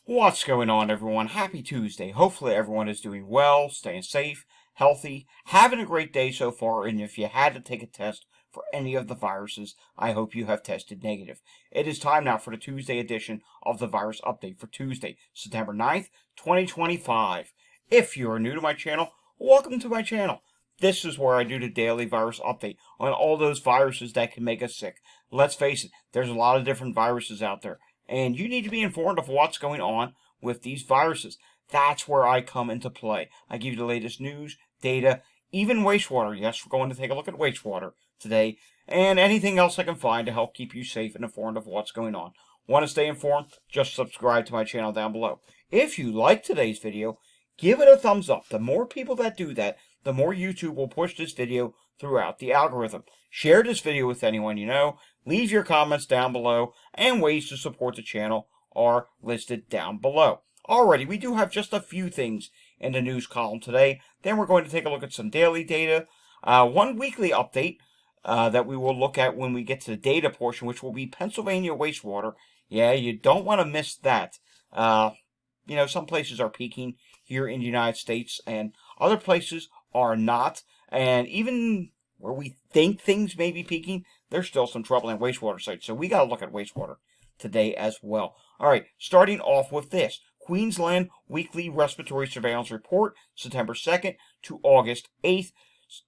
What's going on, everyone? Happy Tuesday. Hopefully everyone is doing well, staying safe, healthy, having a great day so far, and if you had to take a test for any of the viruses, I hope you have tested negative. It is time now for the Tuesday edition of the Virus Update for Tuesday, September 9th, 2025. If you are new to my channel, welcome to my channel. This is where I do the daily virus update on all those viruses that can make us sick. Let's face it, there's a lot of different viruses out there, and you need to be informed of what's going on with these viruses. That's where I come into play. I give you the latest news, data, even wastewater. Yes, we're going to take a look at wastewater today, and anything else I can find to help keep you safe and informed of what's going on. Want to stay informed? Just subscribe to my channel down below. If you like today's video, give it a thumbs up. The more people that do that, the more YouTube will push this video throughout the algorithm. Share this video with anyone you know. Leave your comments down below, and ways to support the channel are listed down below. Alrighty, we do have just a few things in the news column today. Then we're going to take a look at some daily data. One weekly update that we will look at when we get to the data portion, which will be Pennsylvania wastewater. Yeah, you don't want to miss that. Some places are peaking here in the United States, and other places are not. And even where we think things may be peaking, there's still some trouble in wastewater sites. So we got to look at wastewater today as well. All right, starting off with this. Queensland Weekly Respiratory Surveillance Report, September 2nd to August 8th,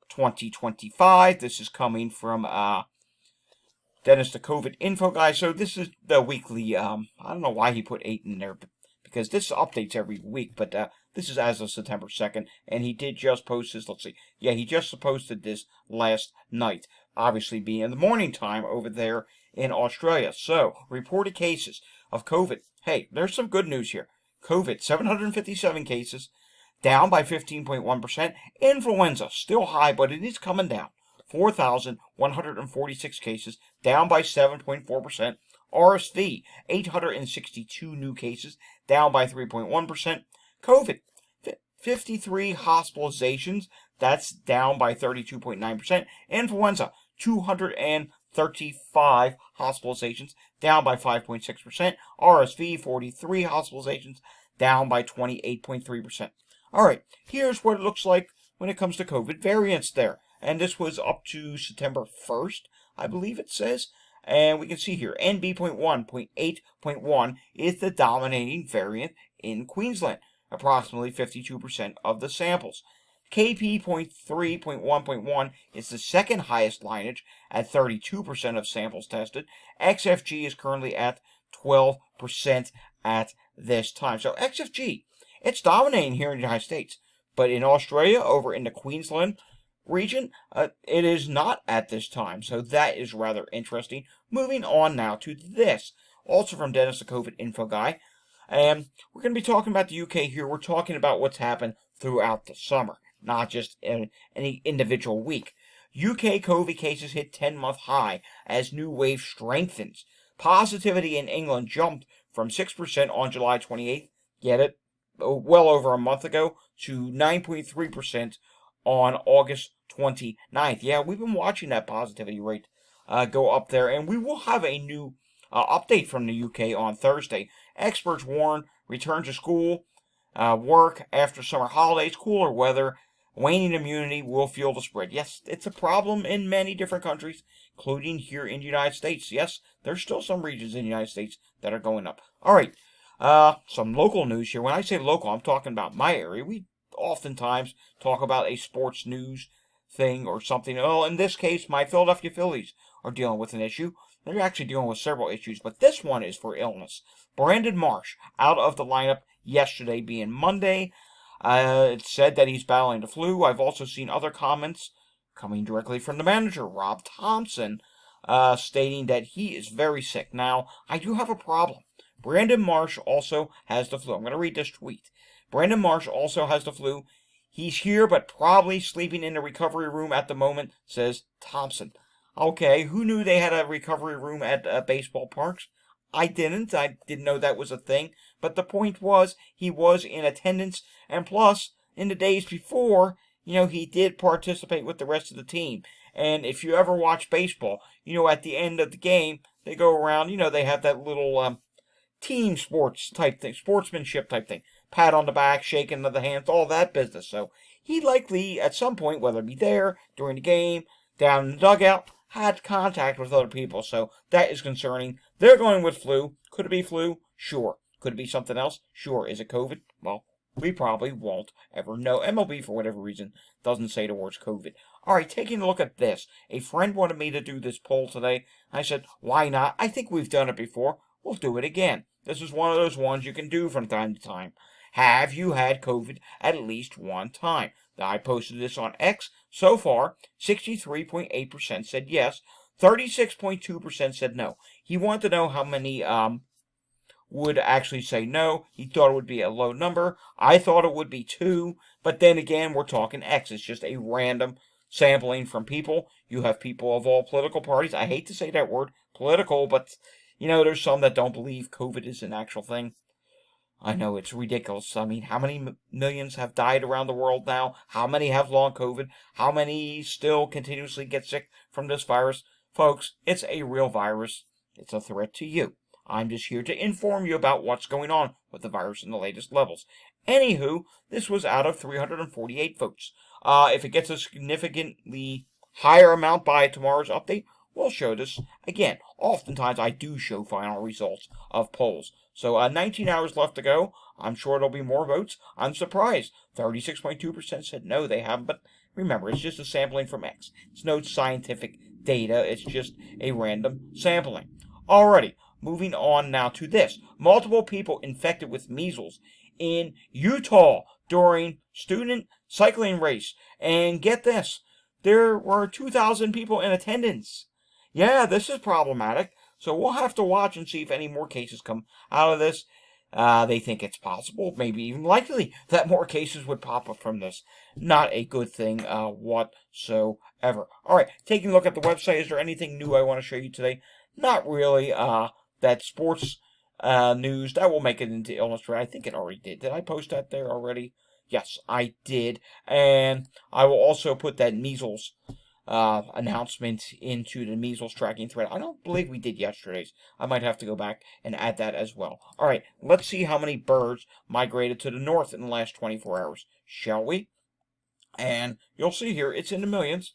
2025. This is coming from Dennis, the COVID info guy. So this is the weekly, I don't know why he put 8 in there, because this updates every week, but this is as of September 2nd, and he did just post this, let's see, yeah, he just posted this last night, obviously being in the morning time over there in Australia. So, reported cases of COVID. Hey, there's some good news here. COVID, 757 cases, down by 15.1%. Influenza, still high, but it is coming down. 4,146 cases, down by 7.4%. RSV, 862 new cases, down by 3.1%. COVID, 53 hospitalizations, that's down by 32.9%. Influenza, 235 hospitalizations, down by 5.6%. RSV, 43 hospitalizations, down by 28.3%. All right, here's what it looks like when it comes to COVID variants there. And this was up to September 1st, I believe it says. And we can see here, NB.1.8.1 is the dominating variant in Queensland, approximately 52% of the samples. KP.3.1.1 is the second highest lineage at 32% of samples tested. XFG is currently at 12% at this time. So XFG, it's dominating here in the United States. But in Australia, over in the Queensland region, it is not at this time. So that is rather interesting. Moving on now to this, also from Dennis, the COVID info guy. And we're going to be talking about the UK here. We're talking about what's happened throughout the summer, not just any individual week. UK COVID cases hit 10-month high as new wave strengthens. Positivity in England jumped from 6% on July 28th, get it, well over a month ago, to 9.3% on August 29th. Yeah, we've been watching that positivity rate go up there, and we will have a new update from the UK on Thursday. Experts warn return to school, work after summer holidays, cooler weather, waning immunity will fuel the spread. Yes, it's a problem in many different countries, including here in the United States. Yes, there's still some regions in the United States that are going up. All right, some local news here. When I say local, I'm talking about my area. We oftentimes talk about a sports news thing or something. Well, in this case, my Philadelphia Phillies are dealing with an issue. They're actually dealing with several issues, but this one is for illness. Brandon Marsh, out of the lineup yesterday being Monday. It's said that he's battling the flu. I've also seen other comments coming directly from the manager, Rob Thompson, stating that he is very sick. Now, I do have a problem. Brandon Marsh also has the flu. I'm going to read this tweet. Brandon Marsh also has the flu. He's here, but probably sleeping in the recovery room at the moment, says Thompson. Okay, who knew they had a recovery room at baseball parks? I didn't know that was a thing. But the point was, he was in attendance. And plus, in the days before, he did participate with the rest of the team. And if you ever watch baseball, at the end of the game, they go around, they have that little team sports type thing, sportsmanship type thing. Pat on the back, shaking of the hands, all that business. So he likely, at some point, whether it be there, during the game, down in the dugout, had contact with other people. So that is concerning. They're going with flu. Could it be flu? Sure. Could it be something else? Sure. Is it COVID? Well, we probably won't ever know. MLB, for whatever reason, doesn't say the words COVID. All right, taking a look at this. A friend wanted me to do this poll today. I said, why not? I think we've done it before. We'll do it again. This is one of those ones you can do from time to time. Have you had COVID at least one time? Now, I posted this on X. So far, 63.8% said yes. 36.2% said no. He wanted to know how many would actually say no. He thought it would be a low number. I thought it would be 2. But then again, we're talking X. It's just a random sampling from people. You have people of all political parties. I hate to say that word, political, but, there's some that don't believe COVID is an actual thing. I know, it's ridiculous. I mean, how many millions have died around the world now? How many have long COVID? How many still continuously get sick from this virus? Folks, it's a real virus. It's a threat to you. I'm just here to inform you about what's going on with the virus in the latest levels. Anywho, this was out of 348 votes. If it gets a significantly higher amount by tomorrow's update, we'll show this again. Oftentimes, I do show final results of polls. So 19 hours left to go. I'm sure there'll be more votes. I'm surprised. 36.2% said no, they haven't. But remember, it's just a sampling from X. It's no scientific data. It's just a random sampling. Alrighty, moving on now to this. Multiple people infected with measles in Utah during student cycling race. And get this, there were 2,000 people in attendance. Yeah, this is problematic. So we'll have to watch and see if any more cases come out of this. They think it's possible, maybe even likely, that more cases would pop up from this. Not a good thing whatsoever. All right, taking a look at the website, is there anything new I want to show you today? Not really. That sports news, that will make it into Illustrator. I think it already did. Did I post that there already? Yes, I did. And I will also put that measles announcement into the measles tracking thread. I don't believe we did yesterday's. I might have to go back and add that as well. All right, let's see how many birds migrated to the north in the last 24 hours, shall we? And you'll see here, it's in the millions.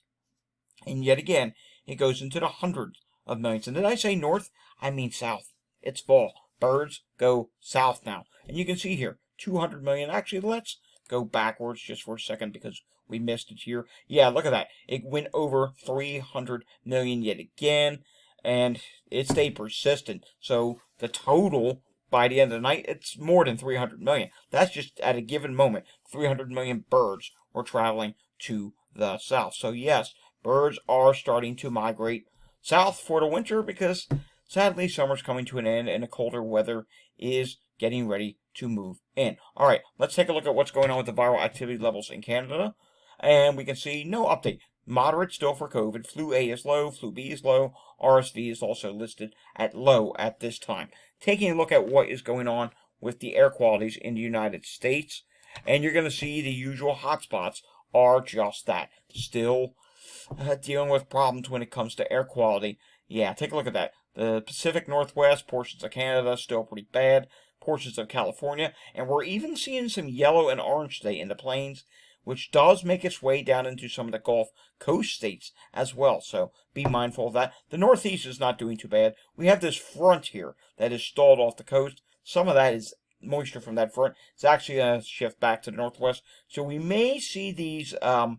And yet again, it goes into the hundreds of millions. And did I say north? I mean south. It's fall. Birds go south now. And you can see here, 200 million. Actually, let's go backwards just for a second because we missed it here. Yeah, look at that. It went over 300 million yet again, and it stayed persistent. So the total by the end of the night, it's more than 300 million. That's just at a given moment. 300 million birds were traveling to the south. So yes, birds are starting to migrate south for the winter because sadly summer's coming to an end and the colder weather is getting ready to move in. All right, let's take a look at what's going on with the viral activity levels in Canada. And we can see no update. Moderate still for COVID. Flu A is low. Flu B is low. RSV is also listed at low at this time. Taking a look at what is going on with the air qualities in the United States. And you're going to see the usual hotspots are just that. Still dealing with problems when it comes to air quality. Yeah, take a look at that. The Pacific Northwest, portions of Canada, still pretty bad. Portions of California. And we're even seeing some yellow and orange today in the plains, which does make its way down into some of the Gulf Coast states as well. So be mindful of that. The Northeast is not doing too bad. We have this front here that is stalled off the coast. Some of that is moisture from that front. It's actually going to shift back to the Northwest. So we may see these air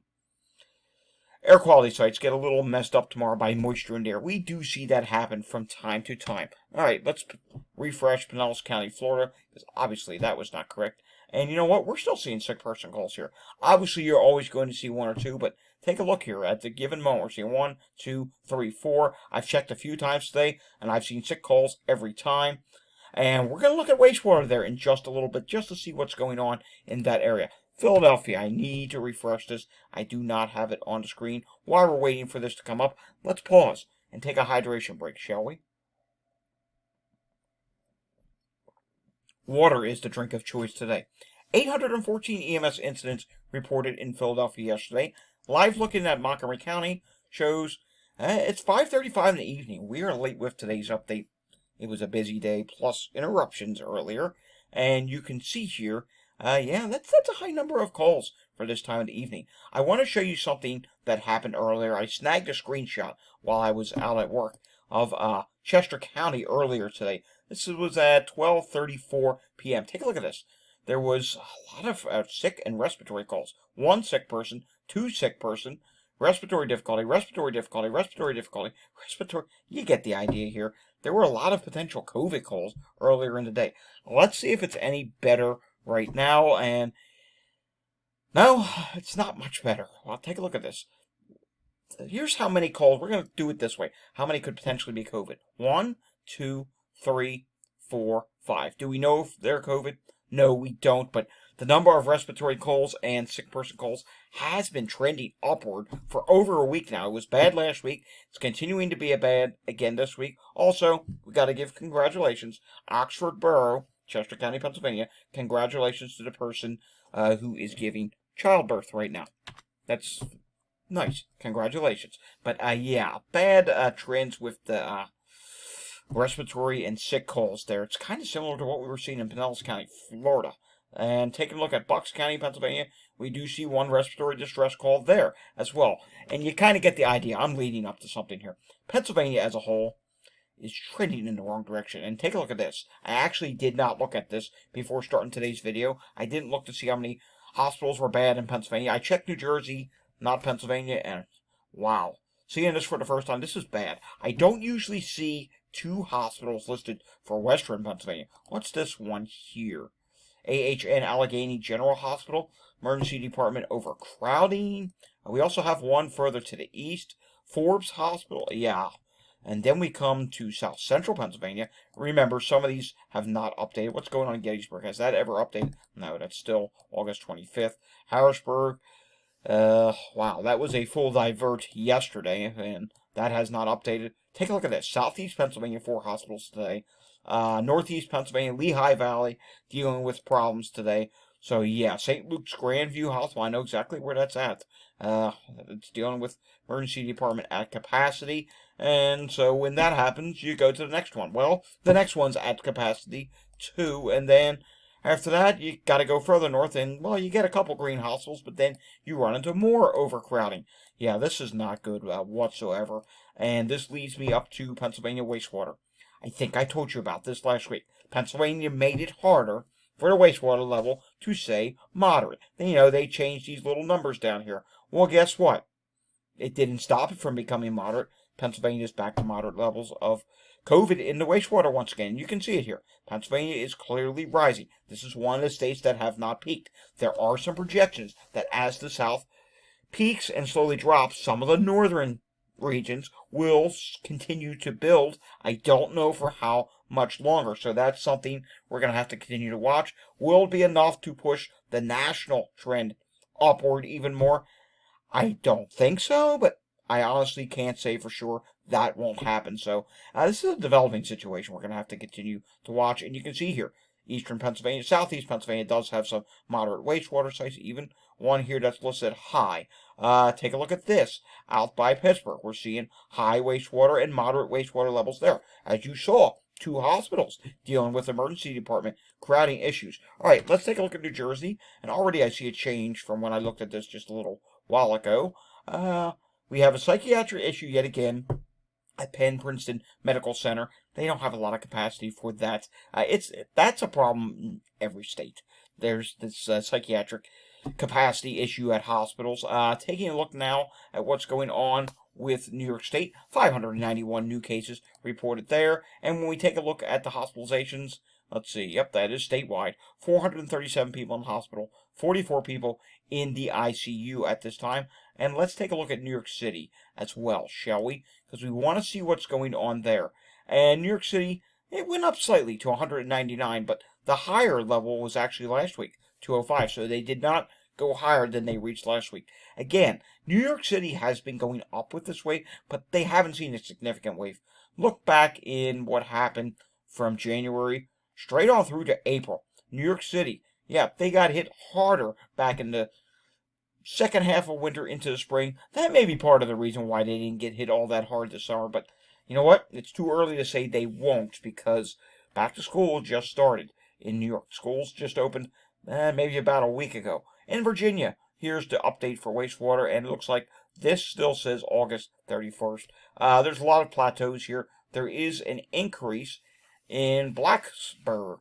quality sites get a little messed up tomorrow by moisture in the air. We do see that happen from time to time. All right, let's refresh Pinellas County, Florida, because obviously that was not correct. And you know what? We're still seeing sick person calls here. Obviously, you're always going to see 1 or 2, but take a look here. At the given moment, we're seeing 1, 2, 3, 4. I've checked a few times today, and I've seen sick calls every time. And we're going to look at wastewater there in just a little bit, just to see what's going on in that area. Philadelphia, I need to refresh this. I do not have it on the screen. While we're waiting for this to come up, let's pause and take a hydration break, shall we? Water is the drink of choice today. 814 EMS incidents reported in Philadelphia yesterday. Live looking at Montgomery County shows it's 5:35 in the evening. We are late with today's update. It was a busy day, plus interruptions earlier. And you can see here, yeah, that's a high number of calls for this time of the evening. I want to show you something that happened earlier. I snagged a screenshot while I was out at work of Chester County earlier today. This was at 12:34 p.m. Take a look at this. There was a lot of sick and respiratory calls. One sick person, two sick person, respiratory difficulty, respiratory difficulty, respiratory difficulty, respiratory. You get the idea here. There were a lot of potential COVID calls earlier in the day. Let's see if it's any better right now. And no, it's not much better. Well, take a look at this. Here's how many calls. We're going to do it this way. How many could potentially be COVID? 1, 2, 3, 4, 5. Do we know if they're COVID? No, we don't. But the number of respiratory calls and sick person calls has been trending upward for over a week now. It was bad last week. It's continuing to be a bad again this week. Also, we got to give congratulations. Oxford Borough, Chester County, Pennsylvania. Congratulations to the person who is giving childbirth right now. That's nice. Congratulations. But yeah, bad trends with the respiratory and sick calls there. It's kind of similar to what we were seeing in Pinellas County, Florida. And taking a look at Bucks County, Pennsylvania, we do see one respiratory distress call there as well. And you kind of get the idea. I'm leading up to something here. Pennsylvania as a whole is trending in the wrong direction. And take a look at this. I actually did not look at this before starting today's video. I didn't look to see how many hospitals were bad in Pennsylvania. I checked New Jersey, not Pennsylvania, and wow. Seeing this for the first time, this is bad. I don't usually see 2 hospitals listed for Western Pennsylvania. What's this one here? AHN Allegheny General Hospital, Emergency Department overcrowding. We also have one further to the east, Forbes Hospital, yeah. And then we come to South Central Pennsylvania. Remember, some of these have not updated. What's going on in Gettysburg? Has that ever updated? No, that's still August 25th. Harrisburg, wow, that was a full divert yesterday, and that has not updated. Take a look at this. Southeast Pennsylvania, 4 hospitals today. Northeast Pennsylvania, Lehigh Valley, dealing with problems today. So, yeah, St. Luke's Grandview Hospital, I know exactly where that's at. It's dealing with emergency department at capacity. And so when that happens, you go to the next one. Well, the next one's at capacity, too. And then after that, you got to go further north. And, well, you get a couple green hospitals, but then you run into more overcrowding. Yeah, this is not good whatsoever. And this leads me up to Pennsylvania wastewater. I think I told you about this last week. Pennsylvania made it harder for the wastewater level to say moderate. They changed these little numbers down here. Well, guess what? It didn't stop it from becoming moderate. Pennsylvania is back to moderate levels of COVID in the wastewater once again. You can see it here. Pennsylvania is clearly rising. This is one of the states that have not peaked. There are some projections that as the South peaks and slowly drops, some of the northern regions will continue to build. I don't know for how much longer, so that's something we're going to have to continue to watch. Will it be enough to push the national trend upward even more? I don't think so, but I honestly can't say for sure that won't happen. So this is a developing situation we're going to have to continue to watch. And you can see here, eastern Pennsylvania, southeast Pennsylvania does have some moderate wastewater sites, even one here that's listed high. Take a look at this. Out by Pittsburgh, we're seeing high wastewater and moderate wastewater levels there. As you saw, 2 hospitals dealing with emergency department crowding issues. All right, let's take a look at New Jersey. And already I see a change from when I looked at this just a little while ago. We have a psychiatric issue yet again at Penn Princeton Medical Center. They don't have a lot of capacity for that. That's a problem in every state. There's this psychiatric capacity issue at hospitals. Taking a look now at what's going on with New York State, 591 new cases reported there. And when we take a look at the hospitalizations, let's see, yep, that is statewide. 437 people in the hospital, 44 people in the ICU at this time. And let's take a look at New York City as well, shall we? Because we want to see what's going on there. And New York City, it went up slightly to 199, but the higher level was actually last week, 205. So they did not go higher than they reached last week. Again, New York City has been going up with this wave, but they haven't seen a significant wave. Look back in what happened from January straight on through to April. New York City, yeah, they got hit harder back in the second half of winter into the spring. That may be part of the reason why they didn't get hit all that hard this summer, but You know what? It's too early to say they won't because back to school just started in New York. Schools just opened maybe about a week ago. In Virginia, here's the update for wastewater, and it looks like this still says August 31st. There's a lot of plateaus here. There is an increase in Blacksburg,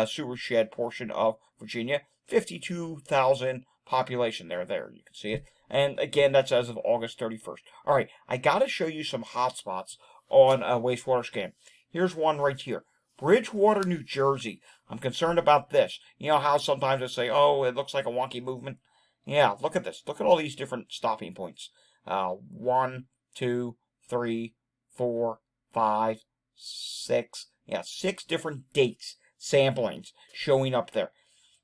sewer shed portion of Virginia. 52,000 population there. You can see it. And again, that's as of August 31st. All right, I got to show you some hotspots on a wastewater scan. Here's one right here. Bridgewater, New Jersey. I'm concerned about this. You know how sometimes I say, oh, it looks like a wonky movement? Yeah, look at this. Look at all these different stopping points. 1, 2, 3, 4, 5, 6. Yeah, 6 different dates, samplings showing up there.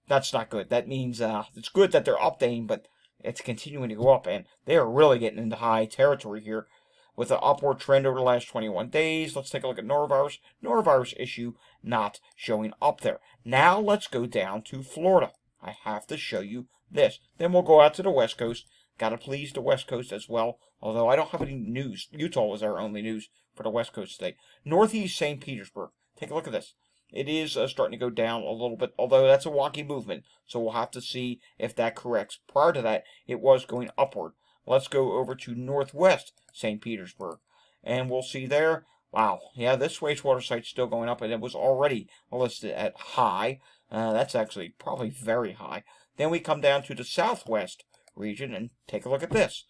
That's not good. That means it's good that they're updating, but it's continuing to go up, and they are really getting into high territory here with an upward trend over the last 21 days. Let's take a look at norovirus. Norovirus issue not showing up there. Now let's go down to Florida. I have to show you this. Then we'll go out to the West Coast. Got to please the West Coast as well, although I don't have any news. Utah was our only news for the West Coast today. Northeast St. Petersburg. Take a look at this. It is starting to go down a little bit, although that's a wonky movement, so we'll have to see if that corrects. Prior to that, it was going upward. Let's go over to Northwest St. Petersburg, and we'll see there. Wow, yeah, this wastewater site's still going up, and it was already listed at high. That's actually probably very high. Then we come down to the Southwest region, and take a look at this.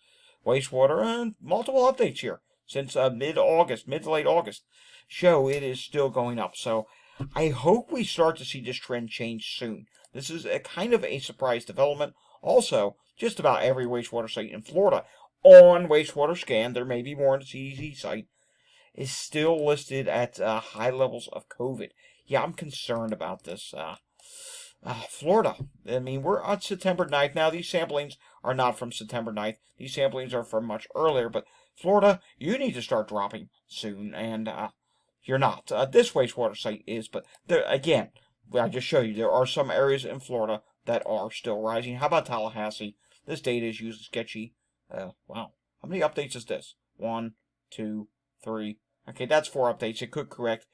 Wastewater, and multiple updates here since mid-August, mid to late August, show it is still going up. So I hope we start to see this trend change soon. This is a kind of a surprise development. Also, just about every wastewater site in Florida on wastewater scan, there may be more on the CDC site, is still listed at high levels of COVID. Yeah, I'm concerned about this. Florida. I mean, we're on September 9th. Now, these samplings are not from September 9th. These samplings are from much earlier. But Florida, you need to start dropping soon. And you're not. This wastewater site is. But there, again, I just show you, there are some areas in Florida that are still rising. How about Tallahassee? This data is usually sketchy. Wow. How many updates is this? 1, 2, 3. Okay, that's 4 updates. It could correct.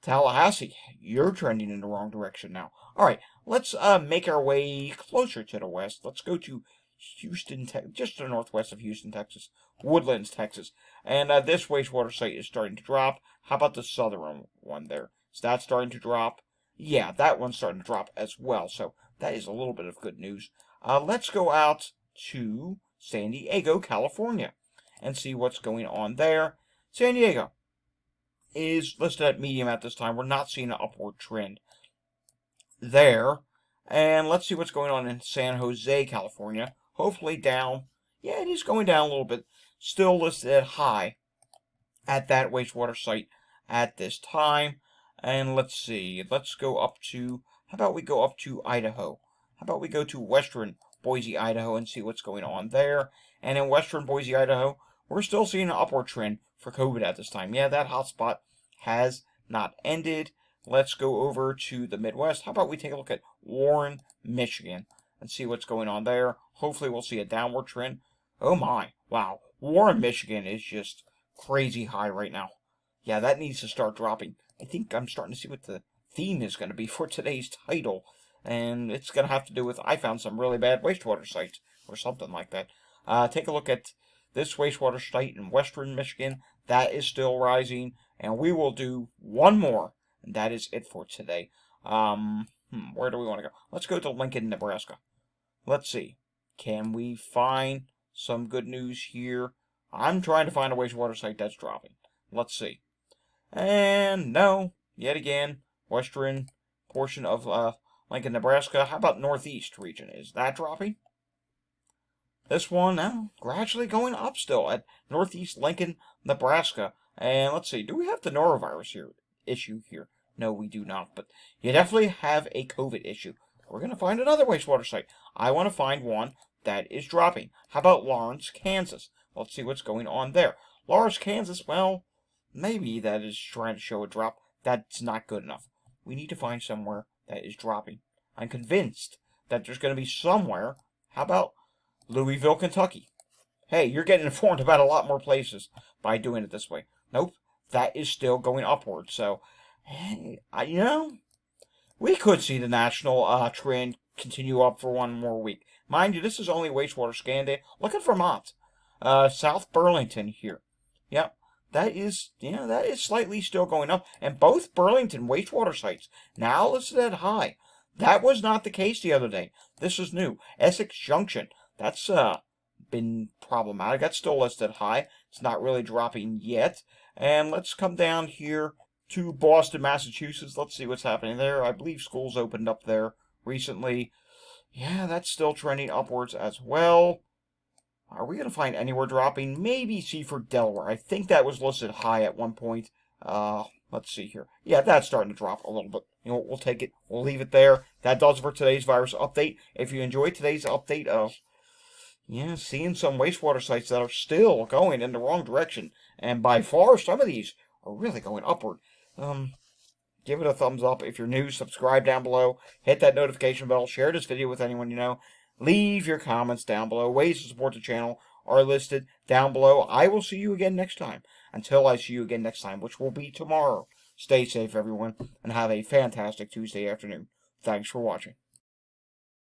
Tallahassee, you're trending in the wrong direction now. All right, let's make our way closer to the west. Let's go to Houston, just to the northwest of Houston, Texas. Woodlands, Texas. And this wastewater site is starting to drop. How about the southern one there? Is that starting to drop? Yeah, that one's starting to drop as well. So that is a little bit of good news. Let's go out to San Diego, California, and see what's going on there. San Diego is listed at medium at this time. We're not seeing an upward trend there. And let's see what's going on in San Jose, California. Hopefully down. Yeah, it is going down a little bit. Still listed at high at that wastewater site at this time. And let's see. Let's go up to, how about we go up to Idaho? How about we go to western Boise, Idaho, and see what's going on there. And in western Boise, Idaho, we're still seeing an upward trend for COVID at this time. Yeah, that hotspot has not ended. Let's go over to the Midwest. How about we take a look at Warren, Michigan, and see what's going on there. Hopefully we'll see a downward trend. Oh my, wow. Warren, Michigan is just crazy high right now. Yeah, that needs to start dropping. I think I'm starting to see what the theme is going to be for today's title. And it's going to have to do with, I found some really bad wastewater sites, or something like that. Take a look at this wastewater site in western Michigan. That is still rising. And we will do one more. And that is it for today. Where do we want to go? Let's go to Lincoln, Nebraska. Let's see. Can we find some good news here? I'm trying to find a wastewater site that's dropping. Let's see. And no. Yet again, western portion of Lincoln, Nebraska. How about northeast region? Is that dropping? This one now gradually going up still at northeast Lincoln, Nebraska. And let's see, do we have the norovirus issue here? No, we do not, but you definitely have a COVID issue. We're going to find another wastewater site. I want to find one that is dropping. How about Lawrence, Kansas? Let's see what's going on there. Lawrence, Kansas, well, maybe that is trying to show a drop. That's not good enough. We need to find somewhere that is dropping. I'm convinced that there's going to be somewhere. How about Louisville, Kentucky? Hey, you're getting informed about a lot more places by doing it this way. Nope, that is still going upward. So, hey, we could see the national trend continue up for one more week. Mind you, this is only wastewater scan day. Look at Vermont, South Burlington here. Yep, that is slightly still going up, and both Burlington wastewater sites now listed at high. That was not the case the other day. This is new. Essex Junction, that's been problematic. That's still listed high. It's not really dropping yet. And let's come down here to Boston, Massachusetts. Let's see what's happening there. I believe schools opened up there recently. Yeah, that's still trending upwards as well. Are we going to find anywhere dropping? Maybe Seaford, Delaware. I think that was listed high at one point. Let's see here. Yeah, that's starting to drop a little bit. You know what? We'll take it. We'll leave it there. That does it for today's virus update. If you enjoyed today's update of, seeing some wastewater sites that are still going in the wrong direction, and by far some of these are really going upward. Give it a thumbs up. If you're new, subscribe down below. Hit that notification bell. Share this video with anyone you know. Leave your comments down below. Ways to support the channel are listed down below. I will see you again next time. Until I see you again next time, which will be tomorrow. Stay safe, everyone, and have a fantastic Tuesday afternoon. Thanks for watching.